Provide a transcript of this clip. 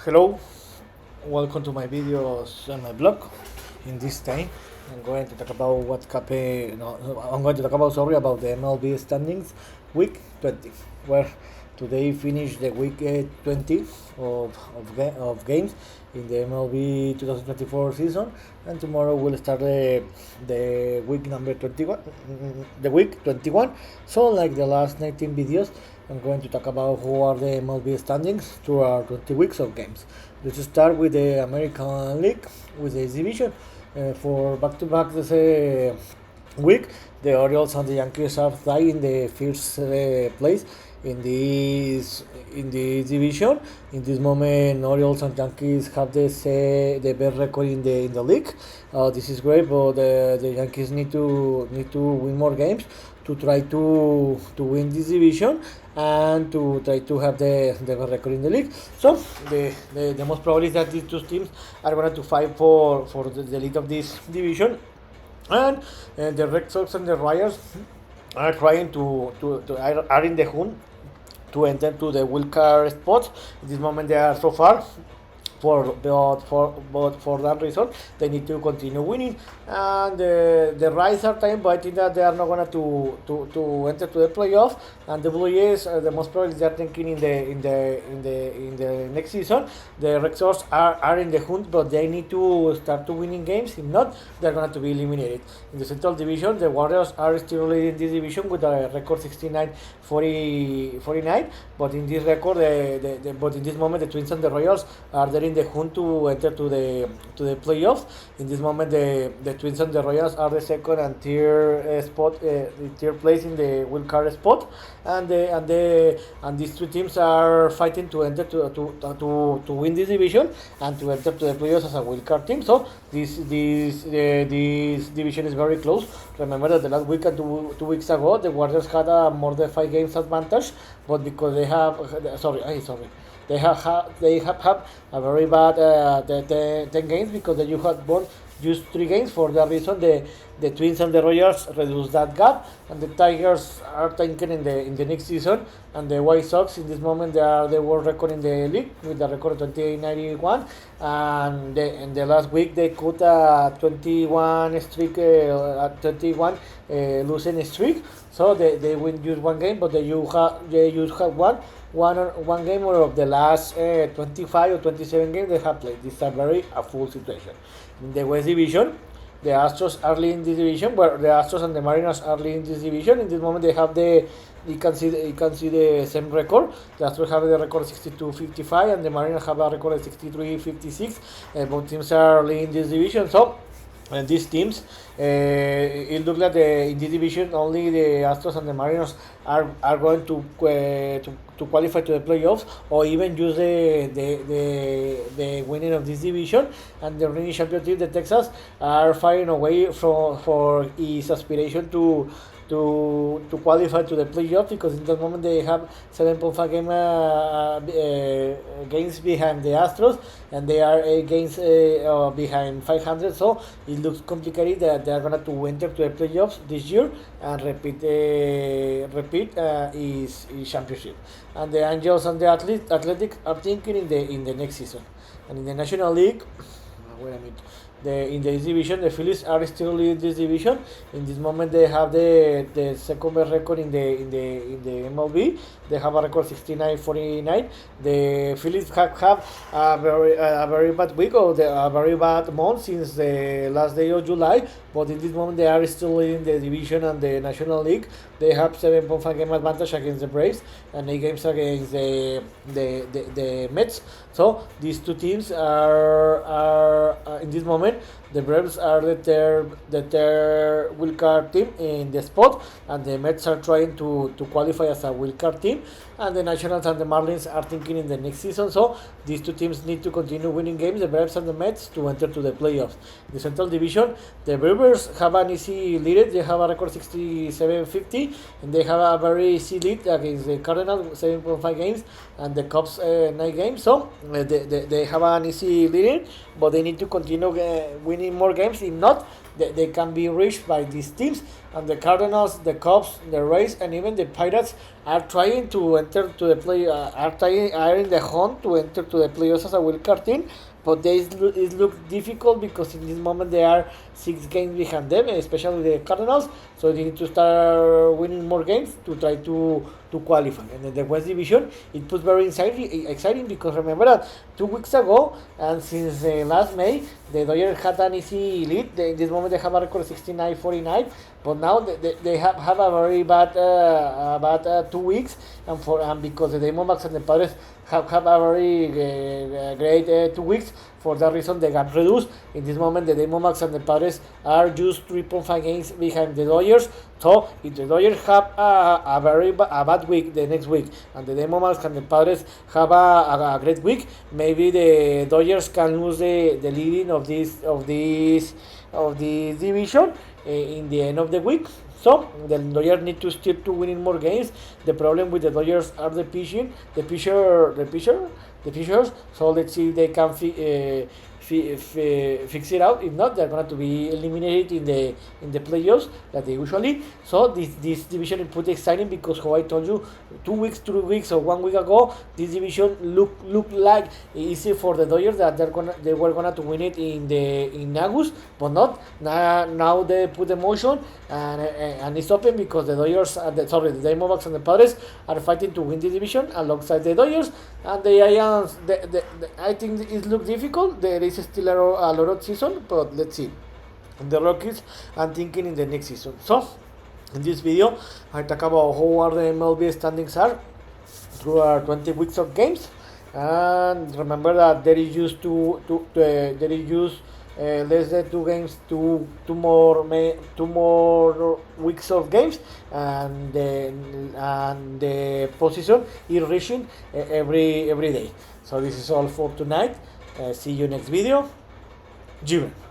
Hello, welcome to my videos on my blog. In this time, I'm going to talk about what happened. No, I'm going to talk about about the MLB Standings week 20, where today finished the week 20 of games in the MLB 2024 season, and tomorrow we'll start the week number 21, the week 21. So, like the last 19 videos, I'm going to talk about who are the MLB standings through our 20 weeks of games. Let's start with the American League, with the exhibition. For back-to-back this week, the Orioles and the Yankees are tied in the first place in this division. In this moment, Orioles and Yankees have the best record in the league. This is great, but the Yankees need to win more games to try to win this division and to try to have the best record in the league. So the most probably is that these two teams are going to fight for the lead of this division, and the Red Sox and the Rangers are trying are in the hunt to enter to the wild card spot. In this moment, they are so far. For that reason, they need to continue winning, and the Rays are time, but I think that they are not going to enter to the playoffs. And the Blue Jays, the most probably they are thinking in the next season. The Red Sox are in the hunt, but they need to start to winning games. If not, they're going to be eliminated. In the Central Division, the Warriors are still leading this division with a record 49, but in this record, but in this moment, the Twins and the Royals are there in the hunt to enter to the playoffs. In this moment, the Twins and the Royals are the second and third place in the wild card spot, and these two teams are fighting to enter to win this division and to enter to the playoffs as a wild card team. So this division is very close. Remember that the last week and 2 weeks ago, the Warriors had a more than 5 games advantage, but because they have they have had a very bad 10 games, because you had won just 3 games. For that reason, the Twins and the Royals reduced that gap, and the Tigers are thinking in the next season, and the White Sox in this moment they are the world record in the league with the record of 28-91, and in the last week they cut a 21 streak, 21 losing streak. So they win just 1 game, but they just have one game out of the last 25 or 27 games they have played. This is a full situation. In the West Division, the Astros are leading this division, where the Astros and the Mariners are leading this division. In this moment, they have you can see the same record. The Astros have the record 62-55, and the Mariners have a record of 63-56. Both teams are leading this division. So, and these teams, it looks like in this division only the Astros and the Mariners are going to qualify to the playoffs, or even use the winning of this division, and the reigning champion team, the Texas, are fighting away for his aspiration to qualify to the playoffs, because in the moment they have 7.5 games behind the Astros, and they are 8 games behind 500. So it looks complicated that they are going to enter to the playoffs this year and repeat his championship. And the Angels and the Athletic are thinking in the next season. And in the National League, wait a minute. In the division, the Phillies are still leading this division. In this moment, they have the second best record in the MLB. They have a record 69-49. The Phillies have a very bad week, or a very bad month since the last day of July. But in this moment, they are still leading the division and the National League. They have 7.5 game advantage against the Braves and 8 games against the Mets. So these two teams are in this moment. The Braves are the third wild card team in the spot, and the Mets are trying to qualify as a wild card team, and the Nationals and the Marlins are thinking in the next season. So these two teams need to continue winning games, the Braves and the Mets, to enter to the playoffs. In the Central Division, the Brewers have an easy lead. They have a record 67-50, and they have a very easy lead against the Cardinals, 7.5 games, and the Cubs 9 games. So they have an easy lead, but they need to continue winning more games. If not, they can be reached by these teams. And the Cardinals, the Cubs, the Rays, and even the Pirates are trying to enter to the play. Are in the hunt to enter to the playoffs as a wild card team. But it looks difficult because in this moment they are 6 games behind them, especially the Cardinals. So they need to start winning more games to try to qualify. And in the West Division, it was very exciting because remember that 2 weeks ago and since last May, the Dodgers had an easy lead. In this moment, they have a record 69-49, but now they have a very bad 2 weeks, and because the Diamondbacks and the Padres have a very great 2 weeks. For that reason, they got reduced. In this moment, the Diamondbacks and the Padres are just 3.5 games behind the Dodgers. So, if the Dodgers have a bad week the next week, and the Diamondbacks and the Padres have a great week, maybe the Dodgers can lose the leading of this division in the end of the week. So the Dodgers need to stick to winning more games. The problem with the Dodgers are the pitchers. So let's see if they can fix it out. If not, they're going to be eliminated in the playoffs that they usually. So this division is pretty exciting because how I told you 2 weeks, 3 weeks or 1 week ago, this division look like easy for the Dodgers that they were gonna to win it in August, but not. Now they put the motion and it's open because the Dodgers, the Diamondbacks and the Padres are fighting to win the division alongside the Dodgers and the Giants. I think it looks difficult. There is still a lot of season, but let's see. The Rockies, I'm thinking in the next season. So, in this video, I talk about how are the MLB standings are through our 20 weeks of games, and remember that there is used less than 2 games, two more weeks of games, and the position is reaching every day. So this is all for tonight. See you next video. June.